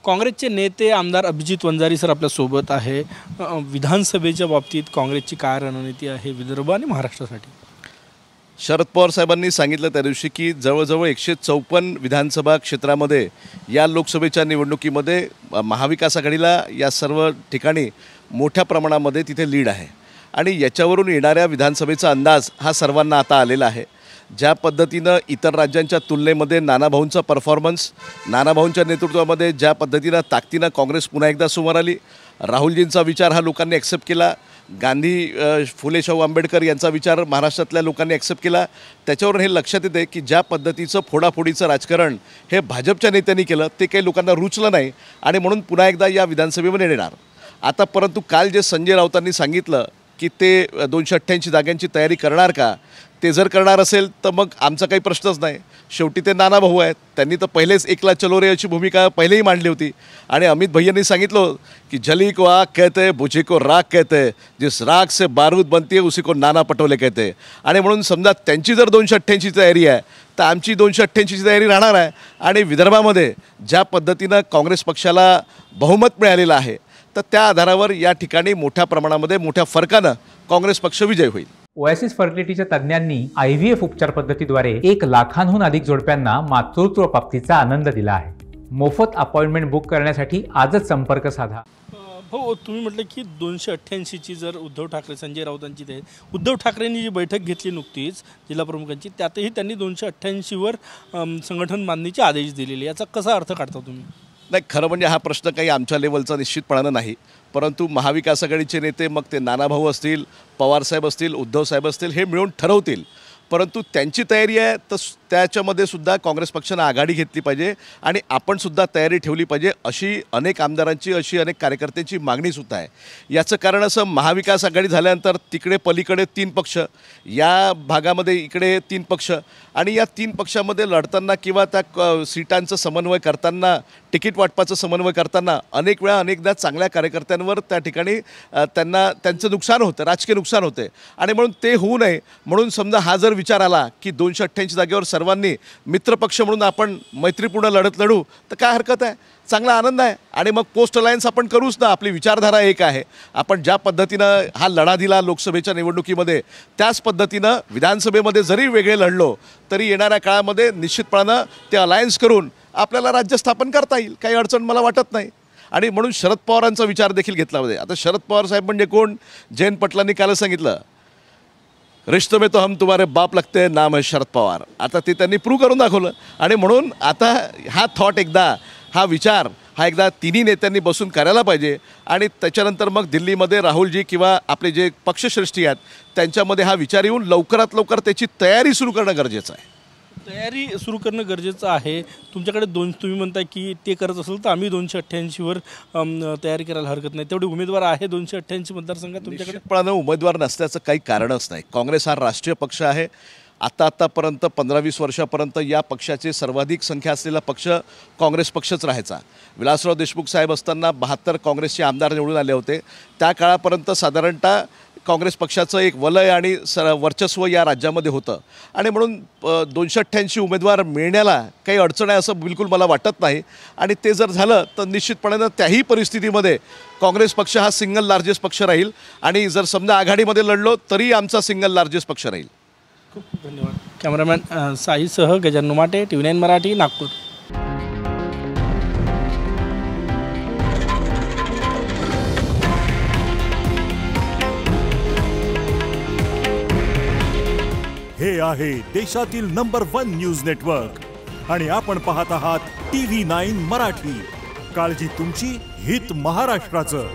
काँग्रेसचे नेते आमदार अभिजित वंजारी सर आपल्या सोबत आहे। विधानसभेच्या बाबतीत काँग्रेसची काय रणनीती आहे विदर्भ आणि महाराष्ट्रासाठी? शरद पवार साहेबांनी सांगितलं त्या दिवशी की जवळजवळ 154 विधानसभा क्षेत्रामध्ये या लोकसभेच्या निवडणुकीमध्ये महाविकास आघाडीला या सर्व ठिकाणी मोठ्या प्रमाणामध्ये तिथे लीड आहे आणि याच्यावरून येणाऱ्या विधानसभेचा अंदाज हा सर्वांना आता आलेला आहे। ज्या पद्धतीनं इतर राज्यांच्या तुलनेमध्ये नानाभाऊंचा परफॉर्मन्स, नानाभाऊंच्या नेतृत्वामध्ये ज्या पद्धतीनं ताकदीनं काँग्रेस पुन्हा एकदा समोर आली, राहुलजींचा विचार हा लोकांनी ॲक्सेप्ट केला, गांधी फुले शाहू आंबेडकर यांचा विचार महाराष्ट्रातल्या लोकांनी ॲक्सेप्ट केला, त्याच्यावरून हे लक्षात येते की ज्या पद्धतीचं फोडाफोडीचं राजकारण हे भाजपच्या नेत्यांनी केलं ते काही लोकांना रुचलं नाही आणि म्हणून पुन्हा एकदा या विधानसभेमध्ये येणार। आता परंतु काल जे संजय राऊतांनी सांगितलं की ते 288 जागांची तयारी करणार का, ते जर करणार असेल तर मग आमचा काही प्रश्नच नाही। शेवटी ते नानाभाऊ आहेत, त्यांनी तर पहिलेच एकला चलो रे अशी भूमिका पहिलेही मांडली होती आणि अमित भैयांनी सांगितलं की जली को आग कहते हैं, बुझी को राख कहते हैं, जिस राख से बारूद बनती है उसी को नाना पटोले कहते हैं। आणि म्हणून समजा त्यांची जर 288ची तयारी आहे तर आमची 288ची तयारी राहणार आहे आणि विदर्भामध्ये ज्या पद्धतीनं काँग्रेस पक्षाला बहुमत मिळालेलं आहे तर त्या आधारावर या ठिकाणी मोठ्या प्रमाणामध्ये मोठ्या फरकानं काँग्रेस पक्ष विजय होईल। ओएसिस फर्टिलिटीच्या तज्ञांनी IVF उपचार पद्धतीद्वारे 1 लाखांहून अधिक जोडप्यांना मातृत्व प्राप्तीचा आनंद दिला आहे। मोफत अपॉइंटमेंट बुक करण्यासाठी आजच संपर्क साधा। हो, तुम्ही म्हटलं की 288ची जर उद्धव ठाकरे संजय राऊतांची ते उद्धव ठाकरेंनी जी बैठक घेतली नुकतीच जिल्हा प्रमुखांची त्यातही त्यांनी 288वर संघटन बांधणीचे आदेश दिलेले, याचा कसा अर्थ काढता तुम्ही? नाही, खरं म्हणजे हा प्रश्न काही आमच्या लेवलचा निश्चितपणानं नाही, परंतु महाविकास आघाडीचे नेते मग ते नानाभाऊ असतील, पवारसाहेब असतील, उद्धवसाहेब असतील हे मिळून ठरवतील। परंतु त्यांची तयारी आहे तर त्याच्यामध्ये सुद्धा काँग्रेस पक्षानं आघाडी घेतली पाहिजे आणि आपण सुद्धा तयारी ठेवली पाहिजे अशी अनेक आमदारांची अशी अनेक कार्यकर्त्यांची मागणीसुद्धा आहे। याचं कारण असं, महाविकास आघाडी झाल्यानंतर तिकडे पलीकडे 3 पक्ष, या भागामध्ये इकडे 3 पक्ष आणि या 3 पक्षामध्ये लढताना किंवा त्या सीटांचं समन्वय करताना, तिकीट वाटपाचं समन्वय करताना अनेक वेळा अनेकदा चांगल्या कार्यकर्त्यांवर त्या ठिकाणी त्यांचं नुकसान होतं, राजकीय नुकसान होते आणि म्हणून ते होऊ नये म्हणून समजा हा जर विचार आला की 288 जागेवर सर्वांनी मित्रपक्ष म्हणून आपण मैत्रीपूर्ण लढत लढू तर काय हरकत आहे, चांगला आनंद आहे आणि मग पोस्ट अलायन्स आपण करूच ना। आपली विचारधारा एक आहे, आपण ज्या पद्धतीनं हा लढा दिला लोकसभेच्या निवडणुकीमध्ये त्याच पद्धतीनं विधानसभेमध्ये जरी वेगळे लढलो तरी येणाऱ्या काळामध्ये निश्चितपणानं ते अलायन्स करून आपल्याला राज्य स्थापन करता येईल, काही अडचण मला वाटत नाही। आणि म्हणून शरद पवारांचा विचार देखील घेतला पाहिजे। आता शरद पवार साहेब म्हणजे कोण? जयंत पाटलांनी काल सांगितलं रिश्ते में तो हम तुम्हारे बाप लगते हैं, नाम है शरद पवार। आता ते त्यांनी प्रूव्ह करून दाखवलं आणि म्हणून आता हा थॉट एकदा, हा विचार हा एकदा तिन्ही नेत्यांनी बसून करायला पाहिजे आणि त्याच्यानंतर मग दिल्लीमध्ये राहुलजी किंवा आपले जे पक्षश्रेष्ठी आहेत त्यांच्यामध्ये हा विचार येऊन लवकरात लवकर त्याची तयारी सुरू करणं गरजेचं आहे। तयारी सुरू करणं गरजेचं आहे। तुमच्याकडे तुम्ही म्हणताय की ते करत असेल तर आम्ही 288वर तयारी करायला हरकत नाही, तेवढे उमेदवार आहे 288 मतदारसंघात तुमच्याकडे? पण उमेदवार नसल्याचं काही कारणच नाही। काँग्रेस हा राष्ट्रीय पक्ष आहे, आतापर्यंत 15-20 वर्षापर्यंत या पक्षाचे सर्वाधिक संख्या असलेला पक्ष काँग्रेस पक्षच राहायचा। विलासराव देशमुख साहेब असताना 72 काँग्रेसचे आमदार निवडून आले होते, त्या काळापर्यंत साधारणतः काँग्रेस पक्षाचं एक वलय आणि वर्चस्व या राज्यामध्ये होतं आणि म्हणून 288 उमेदवार मिळण्याला काही अडचण आहे असं बिलकुल मला वाटत नाही आणि ते जर झालं तर निश्चितपणे त्याही परिस्थितीमध्ये काँग्रेस पक्ष हा सिंगल लार्जेस्ट पक्ष राहील आणि जर समजा आघाडीमध्ये लढलो तरी आमचा सिंगल लार्जेस्ट पक्ष राहील। खूप धन्यवाद। कॅमेरामॅन साईसह गजानन माटे, TV9 मराठी, नागपूर। हे आहे देशातील नंबर 1 न्यूज नेटवर्क आणि आपण पाहत आहात TV9 मराठी। काळजी तुमची, हित महाराष्ट्राचं।